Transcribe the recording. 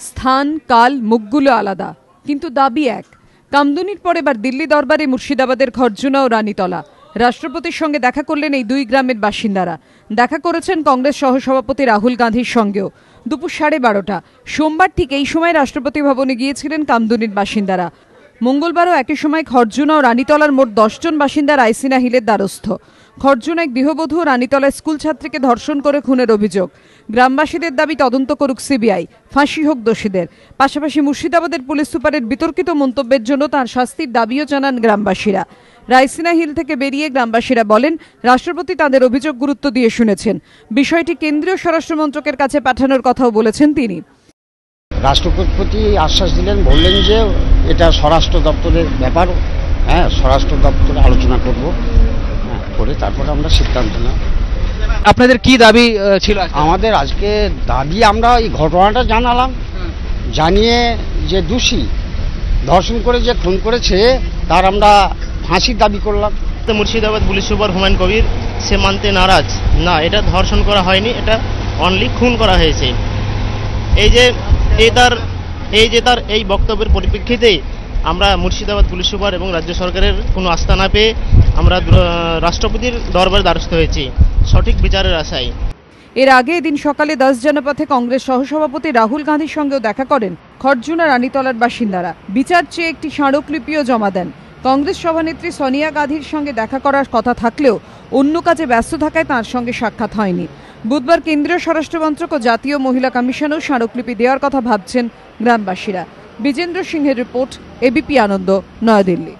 স্থান, কাল, মুখগুলো আলাদা, কিন্তু দাবি এক। কামদুনির পর এবার দিল্লি দরবারে মুর্শিদাবাদের খরজুনা ও রানীতলা। রাষ্ট্রপতির সঙ্গে দেখা করলেন এই দুই গ্রামের বাসিন্দারা। দেখা করেছেন কংগ্রেস সহসভাপতি রাহুল গান্ধীর সঙ্গেও। দুপুর 12:30 সোমবার ঠিক এই সময় রাষ্ট্রপতি ভবনে গিয়েছিলেন কামদুনির বাসিন্দারা। মঙ্গলবারও একই সময় খরজুনা ও রানীতলার মোট 10 জন বাসিন্দা রাইসিনা হিলের দ্বারস্থ। খরজুনায় গৃহবধূ ও রানীতলায় স্কুল ছাত্রীকে ধর্ষণ করে খুনের অভিযোগ। গ্রামবাসীদের দাবি তদন্ত করুক সিবিআই, ফাঁসি হোক দোষীদের। পাশাপাশি মুর্শিদাবাদের পুলিশ সুপারের বিতর্কিত মন্তব্যের জন্য তাঁর শাস্তির দাবিও জানান গ্রামবাসীরা। রাইসিনা হিল থেকে বেরিয়ে গ্রামবাসীরা বলেন, রাষ্ট্রপতি তাদের অভিযোগ গুরুত্ব দিয়ে শুনেছেন। বিষয়টি কেন্দ্রীয় স্বরাষ্ট্রমন্ত্রকের কাছে পাঠানোর কথাও বলেছেন তিনি। রাষ্ট্রপতি আশ্বাস দিলেন, বললেন যে এটা স্বরাষ্ট্র দপ্তরের ব্যাপার, স্বরাষ্ট্র দপ্তরে আলোচনা করব, করে তারপরে আমরা সিদ্ধান্ত নেব। আপনাদের কি দাবি ছিল? আমাদের আজকে দাবি, আমরা এই ঘটনাটা জানালাম, জানিয়ে যে দোষী ধর্ষণ করে যে খুন করেছে তার আমরা ফাঁসির দাবি করলাম। মুর্শিদাবাদ পুলিশ সুপার হুমায়ুন কবির সে মানতে নারাজ, না এটা ধর্ষণ করা হয়নি, এটা অনলি খুন করা হয়েছে। এই যে তার এই বক্তব্যের পরিপ্রেক্ষিতে আমরা মুর্শিদাবাদ পুলিশ সুপার এবং রাজ্য সরকারের কোনো আস্থা না পেয়ে আমরা রাষ্ট্রপতির দরবারে দ্বারস্থ হয়েছি সঠিক বিচারের আশায়। এর আগে এদিন সকালে 10 জনপথে কংগ্রেস সহসভাপতি রাহুল গান্ধীর সঙ্গেও দেখা করেন খরজুনা রানীতলার বাসিন্দারা। বিচার চেয়ে একটি স্মারকলিপিও জমা দেন। কংগ্রেস সভানেত্রী সোনিয়া গান্ধীর সঙ্গে দেখা করার কথা থাকলেও অন্য কাজে ব্যস্ত থাকায় তাঁর সঙ্গে সাক্ষাৎ হয়নি। বুধবার কেন্দ্রীয় স্বরাষ্ট্রমন্ত্রক ও জাতীয় মহিলা কমিশনও স্মারকলিপি দেওয়ার কথা ভাবছেন গ্রামবাসীরা। বিজেন্দ্র সিংহের রিপোর্ট, এবিপি আনন্দ, নয়াদিল্লি।